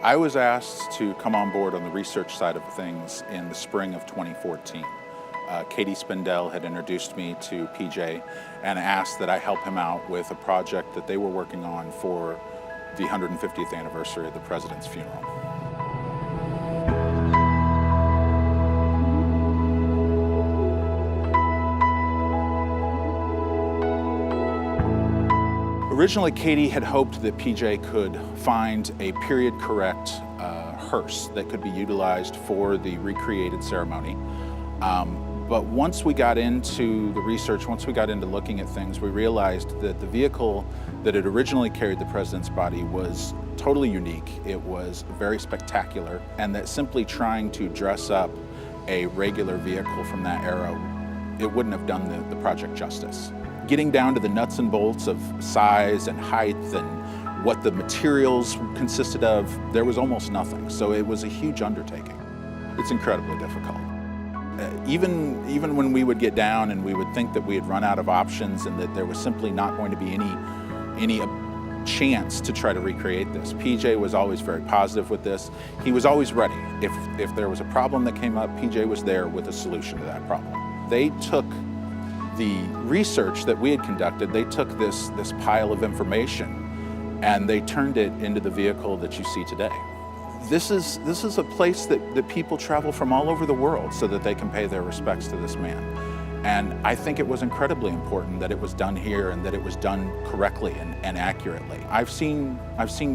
I was asked to come on board on the research side of things in the spring of 2014. Katie Spindell had introduced me to PJ and asked that I help him out with a project that they were working on for the 150th anniversary of the President's funeral. Originally, Katie had hoped that PJ could find a period-correct hearse that could be utilized for the recreated ceremony. But once we got into the research, once we got into looking at things, we realized that the vehicle that had originally carried the President's body was totally unique. It was very spectacular, and that simply trying to dress up a regular vehicle from that era, it wouldn't have done the project justice. Getting down to the nuts and bolts of size and height and what the materials consisted of, there was almost nothing. So it was a huge undertaking. It's incredibly difficult. Even when we would get down and we would think that we had run out of options and that there was simply not going to be any chance to try to recreate this, PJ was always very positive with this. He was always ready. If there was a problem that came up, PJ was there with a solution to that problem. They took the research that we had conducted, they took this pile of information and they turned it into the vehicle that you see today. This is a place that people travel from all over the world so that they can pay their respects to this man. And I think it was incredibly important that it was done here and that it was done correctly and accurately. I've seen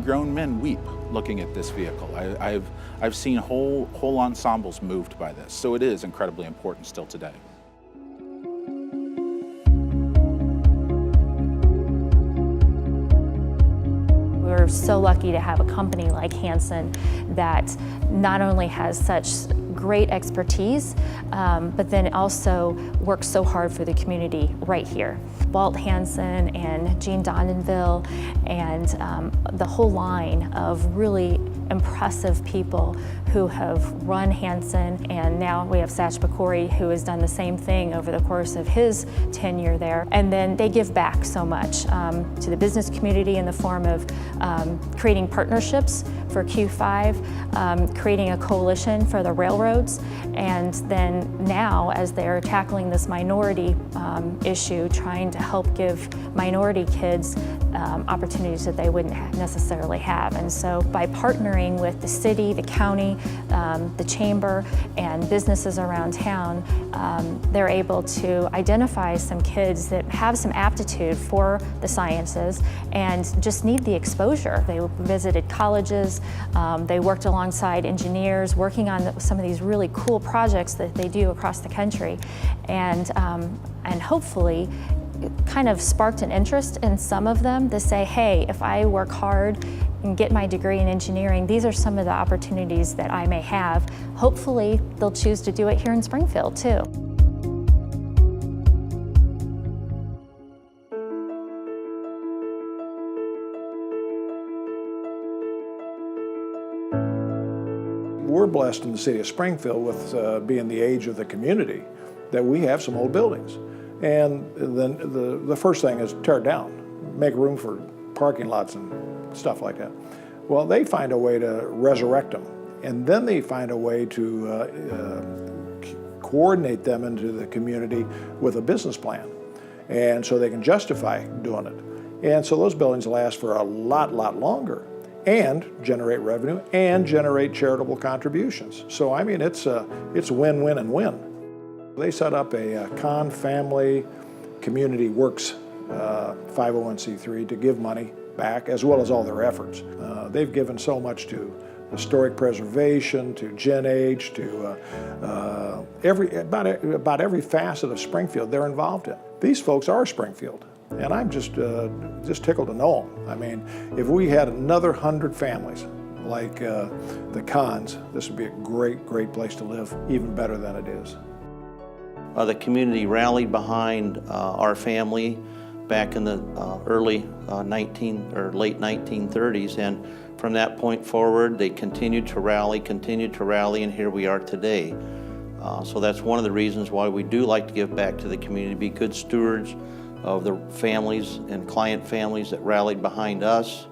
grown men weep looking at this vehicle. I've seen whole ensembles moved by this. So it is incredibly important still today. We're so lucky to have a company like Hanson that not only has such great expertise, but then also works so hard for the community right here. Walt Hanson and Jean Dondenville and the whole line of really impressive people who have run Hanson, and now we have Satch McCory, who has done the same thing over the course of his tenure there. And then they give back so much to the business community in the form of creating partnerships for Q5, creating a coalition for the railroads, and then now as they're tackling this minority issue, trying to help give minority kids opportunities that they wouldn't necessarily have. And so by partnering with the city, the county, the chamber, and businesses around town, they're able to identify some kids that have some aptitude for the sciences and just need the exposure. They visited colleges, they worked alongside engineers, working on some of these really cool projects that they do across the country, and hopefully kind of sparked an interest in some of them to say, hey, if I work hard and get my degree in engineering, these are some of the opportunities that I may have. Hopefully they'll choose to do it here in Springfield too. We're blessed in the city of Springfield with being the age of the community that we have some old buildings. And then the first thing is tear it down, make room for parking lots and stuff like that. Well, they find a way to resurrect them, and then they find a way to coordinate them into the community with a business plan, and so they can justify doing it. And so those buildings last for a lot longer and generate revenue and generate charitable contributions. So I mean, it's win-win and win. They set up a Kahn Family Community Works 501c3 to give money back, as well as all their efforts. They've given so much to historic preservation, to Gen Age, to about every facet of Springfield they're involved in. These folks are Springfield, and I'm just tickled to know them. I mean, if we had another 100 families like the Kahns, this would be a great place to live, even better than it is. The community rallied behind our family back in the late 1930s, and from that point forward they continued to rally, and here we are today. So that's one of the reasons why we do like to give back to the community, be good stewards of the families and client families that rallied behind us,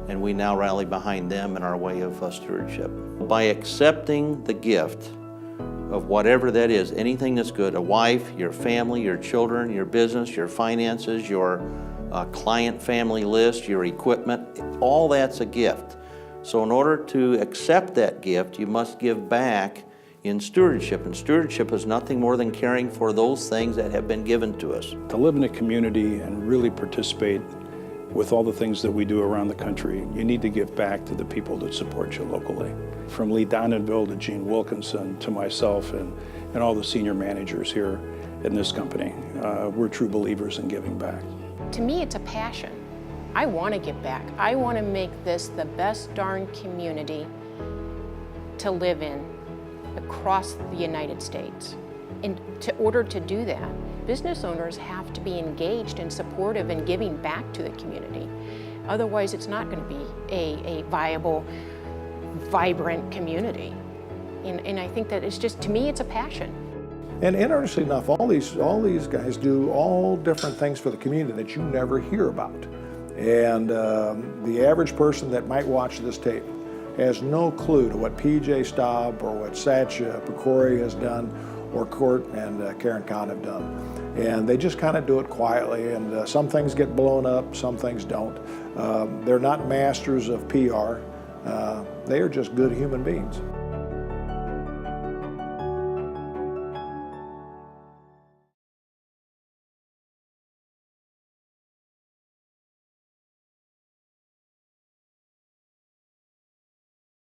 and we now rally behind them in our way of stewardship. By accepting the gift of whatever that is, anything that's good, a wife, your family, your children, your business, your finances, your client family list, your equipment, all that's a gift. So in order to accept that gift, you must give back in stewardship. And stewardship is nothing more than caring for those things that have been given to us. To live in a community and really participate with all the things that we do around the country, you need to give back to the people that support you locally. From Lee Donenville to Gene Wilkinson to myself and all the senior managers here in this company, we're true believers in giving back. To me, it's a passion. I want to give back. I want to make this the best darn community to live in across the United States. In order to do that, business owners have to be engaged and supportive in giving back to the community. Otherwise, it's not going to be a viable, vibrant community. And I think that it's just, to me, it's a passion. And interestingly enough, all these guys do all different things for the community that you never hear about. And the average person that might watch this tape has no clue to what PJ Staub or what Satya Pecori has done, or Court and Karen Kahn have done. And they just kind of do it quietly, and some things get blown up, some things don't. They're not masters of PR. They are just good human beings.